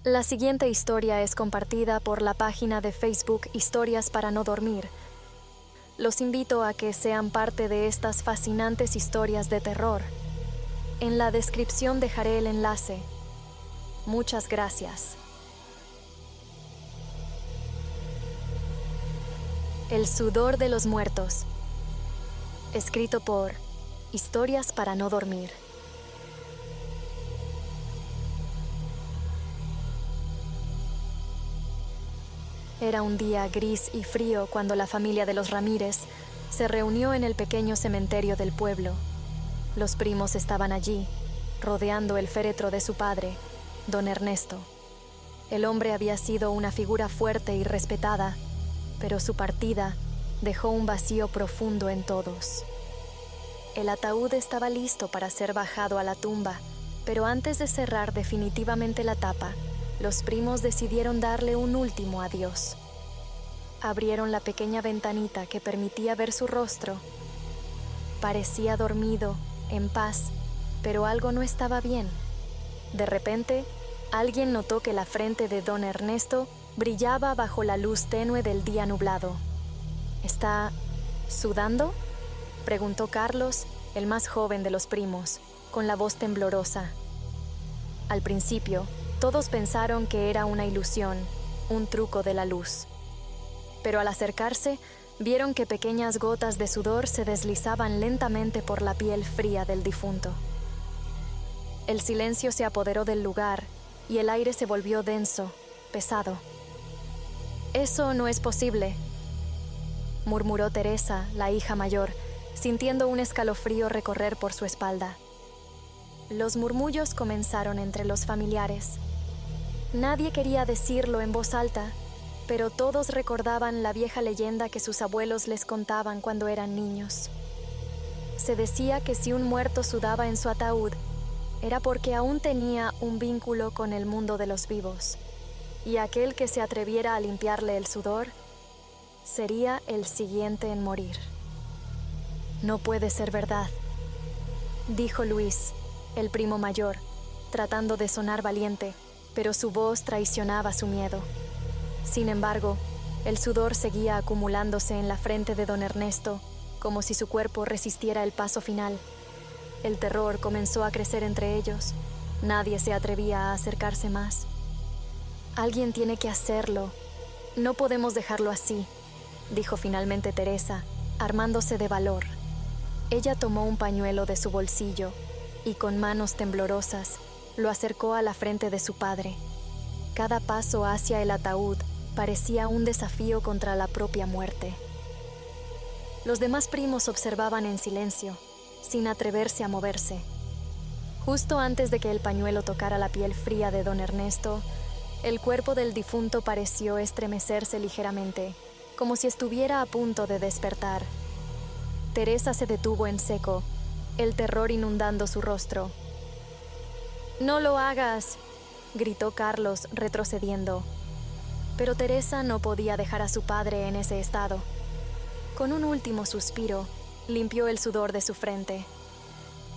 La siguiente historia es compartida por la página de Facebook Historias para no dormir. Los invito a que sean parte de estas fascinantes historias de terror. En la descripción dejaré el enlace. Muchas gracias. El sudor de los muertos. Escrito por Historias para no dormir. Era un día gris y frío cuando la familia de los Ramírez se reunió en el pequeño cementerio del pueblo. Los primos estaban allí, rodeando el féretro de su padre, don Ernesto. El hombre había sido una figura fuerte y respetada, pero su partida dejó un vacío profundo en todos. El ataúd estaba listo para ser bajado a la tumba, pero antes de cerrar definitivamente la tapa, los primos decidieron darle un último adiós. Abrieron la pequeña ventanita que permitía ver su rostro. Parecía dormido, en paz, pero algo no estaba bien. De repente, alguien notó que la frente de don Ernesto brillaba bajo la luz tenue del día nublado. ¿Está sudando?, preguntó Carlos, el más joven de los primos, con la voz temblorosa. Al principio, todos pensaron que era una ilusión, un truco de la luz. Pero al acercarse, vieron que pequeñas gotas de sudor se deslizaban lentamente por la piel fría del difunto. El silencio se apoderó del lugar y el aire se volvió denso, pesado. «Eso no es posible», murmuró Teresa, la hija mayor, sintiendo un escalofrío recorrer por su espalda. Los murmullos comenzaron entre los familiares. Nadie quería decirlo en voz alta, pero todos recordaban la vieja leyenda que sus abuelos les contaban cuando eran niños. Se decía que si un muerto sudaba en su ataúd, era porque aún tenía un vínculo con el mundo de los vivos, y aquel que se atreviera a limpiarle el sudor sería el siguiente en morir. «No puede ser verdad», dijo Luis, el primo mayor, tratando de sonar valiente, pero su voz traicionaba su miedo. Sin embargo, el sudor seguía acumulándose en la frente de don Ernesto, como si su cuerpo resistiera el paso final. El terror comenzó a crecer entre ellos. Nadie se atrevía a acercarse más. «Alguien tiene que hacerlo. No podemos dejarlo así», dijo finalmente Teresa, armándose de valor. Ella tomó un pañuelo de su bolsillo y con manos temblorosas lo acercó a la frente de su padre. Cada paso hacia el ataúd parecía un desafío contra la propia muerte. Los demás primos observaban en silencio, sin atreverse a moverse. Justo antes de que el pañuelo tocara la piel fría de don Ernesto, el cuerpo del difunto pareció estremecerse ligeramente, como si estuviera a punto de despertar. Teresa se detuvo en seco, el terror inundando su rostro. «No lo hagas», gritó Carlos, retrocediendo. Pero Teresa no podía dejar a su padre en ese estado. Con un último suspiro, limpió el sudor de su frente.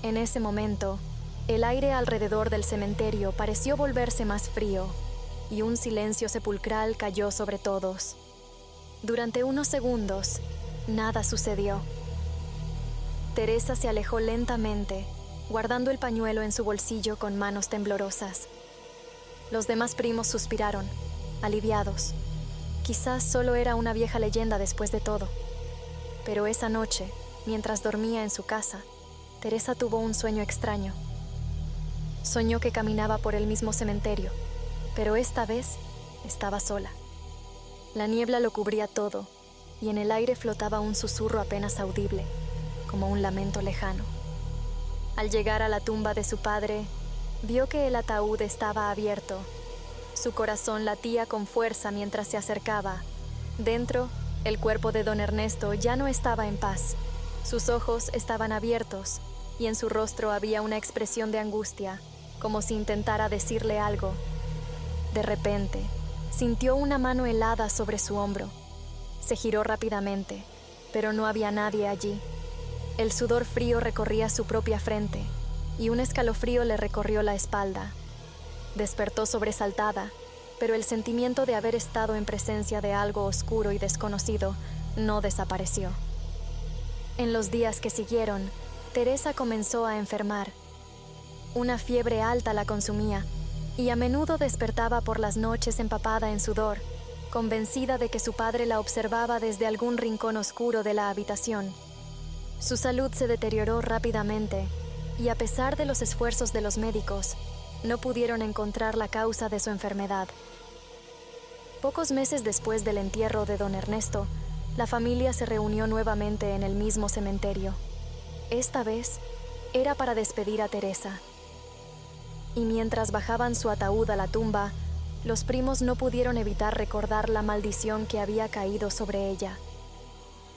En ese momento, el aire alrededor del cementerio pareció volverse más frío, y un silencio sepulcral cayó sobre todos. Durante unos segundos, nada sucedió. Teresa se alejó lentamente, guardando el pañuelo en su bolsillo con manos temblorosas. Los demás primos suspiraron, aliviados. Quizás solo era una vieja leyenda después de todo. Pero esa noche, mientras dormía en su casa, Teresa tuvo un sueño extraño. Soñó que caminaba por el mismo cementerio, pero esta vez estaba sola. La niebla lo cubría todo, y en el aire flotaba un susurro apenas audible, como un lamento lejano. Al llegar a la tumba de su padre, vio que el ataúd estaba abierto. Su corazón latía con fuerza mientras se acercaba. Dentro, el cuerpo de don Ernesto ya no estaba en paz. Sus ojos estaban abiertos, y en su rostro había una expresión de angustia, como si intentara decirle algo. De repente, sintió una mano helada sobre su hombro. Se giró rápidamente, pero no había nadie allí. El sudor frío recorría su propia frente y un escalofrío le recorrió la espalda. Despertó sobresaltada, pero el sentimiento de haber estado en presencia de algo oscuro y desconocido no desapareció. En los días que siguieron, Teresa comenzó a enfermar. Una fiebre alta la consumía y a menudo despertaba por las noches empapada en sudor, convencida de que su padre la observaba desde algún rincón oscuro de la habitación. Su salud se deterioró rápidamente y a pesar de los esfuerzos de los médicos, no pudieron encontrar la causa de su enfermedad. Pocos meses después del entierro de don Ernesto, la familia se reunió nuevamente en el mismo cementerio. Esta vez era para despedir a Teresa. Y mientras bajaban su ataúd a la tumba, los primos no pudieron evitar recordar la maldición que había caído sobre ella.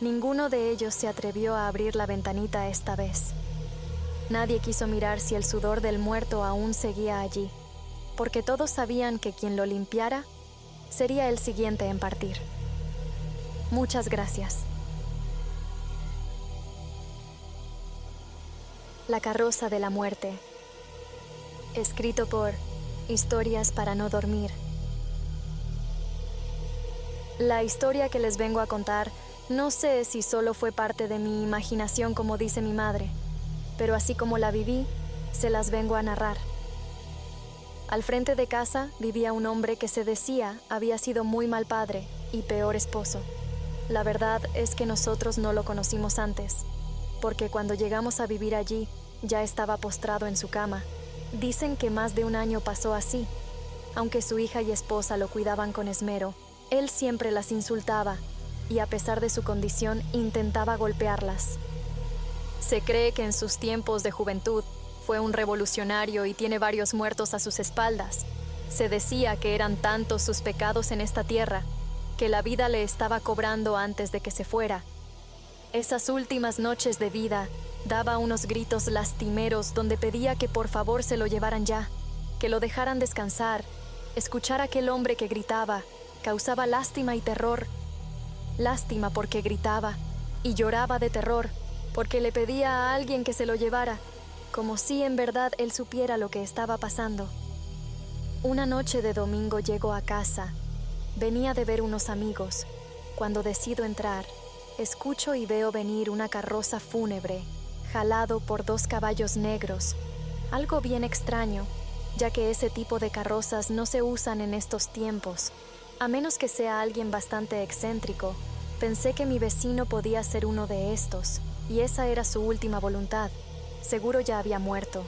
Ninguno de ellos se atrevió a abrir la ventanita esta vez. Nadie quiso mirar si el sudor del muerto aún seguía allí, porque todos sabían que quien lo limpiara sería el siguiente en partir. Muchas gracias. La carroza de la muerte. Escrito por Historias para no dormir. La historia que les vengo a contar, no sé si solo fue parte de mi imaginación como dice mi madre, pero así como la viví, se las vengo a narrar. Al frente de casa vivía un hombre que se decía había sido muy mal padre y peor esposo. La verdad es que nosotros no lo conocimos antes, porque cuando llegamos a vivir allí, ya estaba postrado en su cama. Dicen que más de un año pasó así. Aunque su hija y esposa lo cuidaban con esmero, él siempre las insultaba y a pesar de su condición intentaba golpearlas. Se cree que en sus tiempos de juventud fue un revolucionario y tiene varios muertos a sus espaldas. Se decía que eran tantos sus pecados en esta tierra que la vida le estaba cobrando antes de que se fuera. Esas últimas noches de vida daba unos gritos lastimeros donde pedía que por favor se lo llevaran ya, que lo dejaran descansar. Escuchar a aquel hombre que gritaba causaba lástima y terror. Lástima porque gritaba y lloraba de terror porque le pedía a alguien que se lo llevara, como si en verdad él supiera lo que estaba pasando. Una noche de domingo llego a casa. Venía de ver unos amigos. Cuando decido entrar, escucho y veo venir una carroza fúnebre, jalado por 2 caballos negros. Algo bien extraño, ya que ese tipo de carrozas no se usan en estos tiempos. A menos que sea alguien bastante excéntrico, pensé que mi vecino podía ser uno de estos, y esa era su última voluntad. Seguro ya había muerto.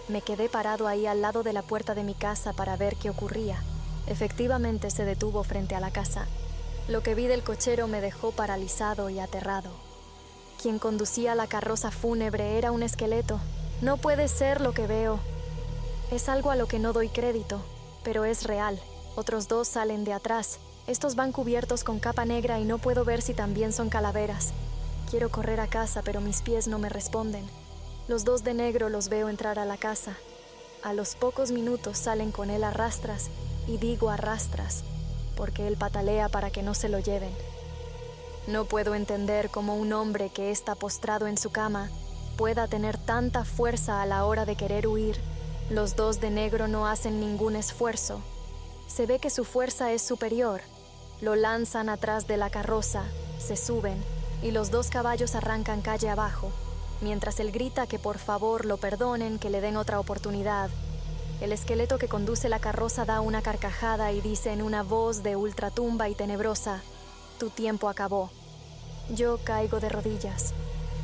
Me quedé parado ahí al lado de la puerta de mi casa para ver qué ocurría. Efectivamente se detuvo frente a la casa. Lo que vi del cochero me dejó paralizado y aterrado. Quien conducía la carroza fúnebre era un esqueleto. No puede ser lo que veo. Es algo a lo que no doy crédito, pero es real. Otros 2 salen de atrás. Estos van cubiertos con capa negra y no puedo ver si también son calaveras. Quiero correr a casa, pero mis pies no me responden. Los 2 de negro los veo entrar a la casa. A los pocos minutos salen con él a rastras, y digo a rastras, porque él patalea para que no se lo lleven. No puedo entender cómo un hombre que está postrado en su cama pueda tener tanta fuerza a la hora de querer huir. Los 2 de negro no hacen ningún esfuerzo. Se ve que su fuerza es superior. Lo lanzan atrás de la carroza, se suben, y los 2 caballos arrancan calle abajo, mientras él grita que por favor lo perdonen, que le den otra oportunidad. El esqueleto que conduce la carroza da una carcajada y dice en una voz de ultratumba y tenebrosa: «Tu tiempo acabó». Yo caigo de rodillas,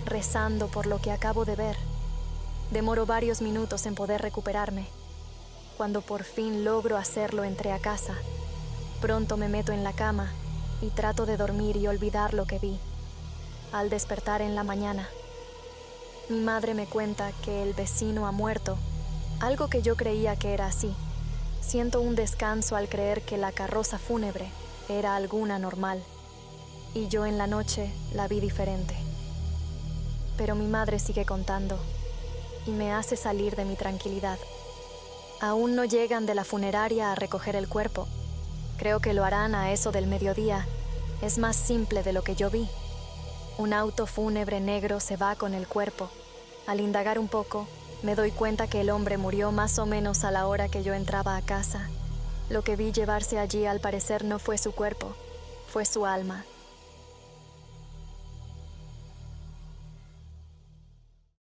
rezando por lo que acabo de ver. Demoro varios minutos en poder recuperarme. Cuando por fin logro hacerlo, entré a casa. Pronto me meto en la cama y trato de dormir y olvidar lo que vi. Al despertar en la mañana, mi madre me cuenta que el vecino ha muerto, algo que yo creía que era así. Siento un descanso al creer que la carroza fúnebre era alguna normal, y yo en la noche la vi diferente. Pero mi madre sigue contando, y me hace salir de mi tranquilidad. Aún no llegan de la funeraria a recoger el cuerpo. Creo que lo harán a eso del mediodía. Es más simple de lo que yo vi. Un auto fúnebre negro se va con el cuerpo. Al indagar un poco, me doy cuenta que el hombre murió más o menos a la hora que yo entraba a casa. Lo que vi llevarse allí al parecer no fue su cuerpo, fue su alma.